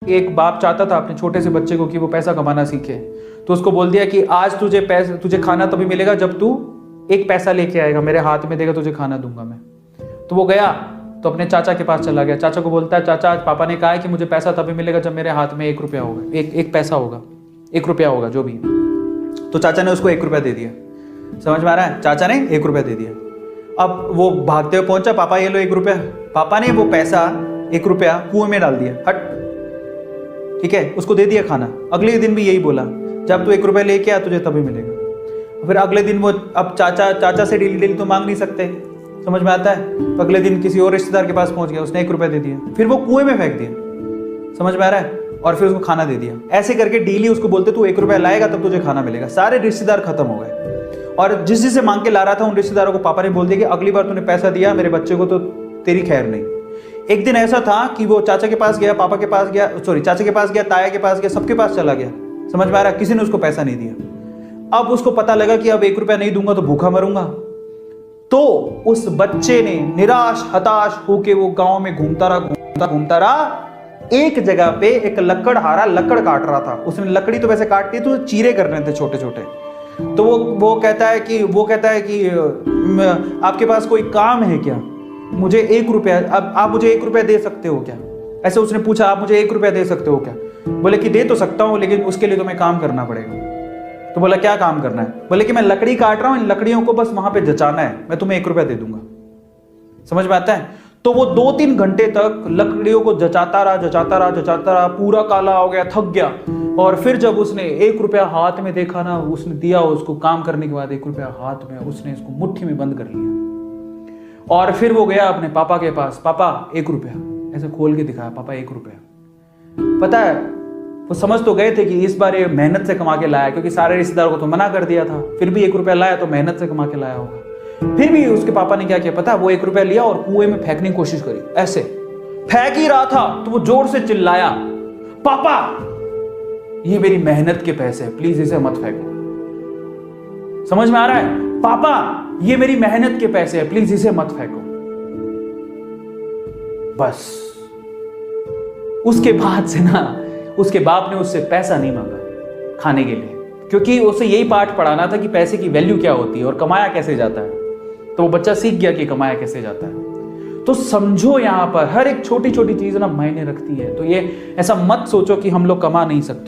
एक बाप चाहता था अपने छोटे से बच्चे को कि वो पैसा कमाना सीखे, तो उसको बोल दिया कि आज तुझे खाना तभी मिलेगा जब तू एक पैसा लेके आएगा, मेरे हाथ में देगा, तुझे खाना दूंगा मैं। तो वो गया तो अपने चाचा के पास चला गया। चाचा को बोलता है, चाचा आज पापा ने कहा है कि मुझे पैसा तभी मिलेगा जब मेरे हाथ में 1 रुपया होगा, एक पैसा होगा, 1 रुपया होगा जो भी। तो चाचा ने उसको 1 रुपया दे दिया। समझ में आ रहा है? चाचा ने 1 रुपया दे दिया। अब वो भागते हुए पहुंचा, पापा ये लो 1 रुपया। पापा ने वो पैसा 1 रुपया कुएं में डाल दिया, हट, ठीक है, उसको दे दिया खाना। अगले दिन भी यही बोला, जब तू 1 रुपया लेके आ तुझे तभी मिलेगा। फिर अगले दिन वो, अब चाचा से डेली डेली तो मांग नहीं सकते, समझ में आता है? तो अगले दिन किसी और रिश्तेदार के पास पहुंच गया, उसने 1 रुपया दे दिया, फिर वो कुएं में फेंक दिया। समझ में आ रहा है? और फिर उसको खाना दे दिया। ऐसे करके डेली उसको बोलते तू 1 रुपया लाएगा तब तुझे खाना मिलेगा। सारे रिश्तेदार खत्म हो गए, और जिससे मांग के ला रहा था उन रिश्तेदारों को पापा ने बोल दिया कि अगली बार तूने पैसा दिया मेरे बच्चे को तो तेरी खैर नहीं। एक दिन ऐसा था कि वो चाचा के पास गया, पापा के पास गया, चाचा के पास गया, ताया के पास गया, सबके पास चला गया। समझ में आ रहा है? किसी ने उसको पैसा नहीं दिया। अब उसको पता लगा कि अब 1 रुपया नहीं दूंगा तो भूखा मरूंगा। तो उस बच्चे ने निराश हताश होके वो गांव में घूमता रहा। एक जगह पे एक लकड़हारा लकड़ काट रहा था। उसने लकड़ी तो वैसे काटती तो चीरे करने थे छोटे छोटे। तो वो कहता है कि आपके पास कोई काम है क्या? मुझे 1 रुपया, अब आप मुझे 1 रुपया दे सकते हो क्या? ऐसे उसने पूछा, आप मुझे 1 रुपया दे सकते हो क्या? बोले कि दे तो सकता हूं, लेकिन उसके लिए तुम्हें काम करना पड़ेगा। तो बोला क्या काम करना है? बोले कि मैं लकड़ी काट रहा हूं, इन लकड़ियों को बस वहां पे जचाना है, मैं तुम्हें 1 रुपया दे दूंगा। समझ में आता है? तो वो 2-3 घंटे तक लकड़ियों को जचाता रहा, पूरा काला हो गया, थक गया। और फिर जब उसने 1 रुपया हाथ में देखा ना, उसने दिया उसको काम करने के बाद 1 रुपया हाथ में, उसने इसको मुट्ठी में बंद कर लिया। और फिर वो गया अपने पापा के पास, पापा 1 रुपया, ऐसे खोल के दिखाया, पापा 1 रुपया। पता है वो समझ तो गए थे कि इस बार ये मेहनत से कमा के लाया, क्योंकि सारे रिश्तेदारों को तो मना कर दिया था, फिर भी 1 रुपया लाया तो मेहनत से कमा के लाया होगा। फिर भी उसके पापा ने क्या किया पता? वो 1 रुपया लिया और कुएं में फेंकने की कोशिश करी। ऐसे फेंक ही रहा था तो वो जोर से चिल्लाया, पापा ये मेरी मेहनत के पैसे हैं, प्लीज इसे मत फेंको। समझ में आ रहा है? पापा ये मेरी मेहनत के पैसे हैं, प्लीज इसे मत फेंको। बस उसके बाद से ना उसके बाप ने उससे पैसा नहीं मांगा खाने के लिए, क्योंकि उसे यही पाठ पढ़ाना था कि पैसे की वैल्यू क्या होती है और कमाया कैसे जाता है। तो वो बच्चा सीख गया कि कमाया कैसे जाता है। तो समझो यहां पर हर एक छोटी छोटी चीज ना मायने रखती है। तो ये ऐसा मत सोचो कि हम लोग कमा नहीं सकते।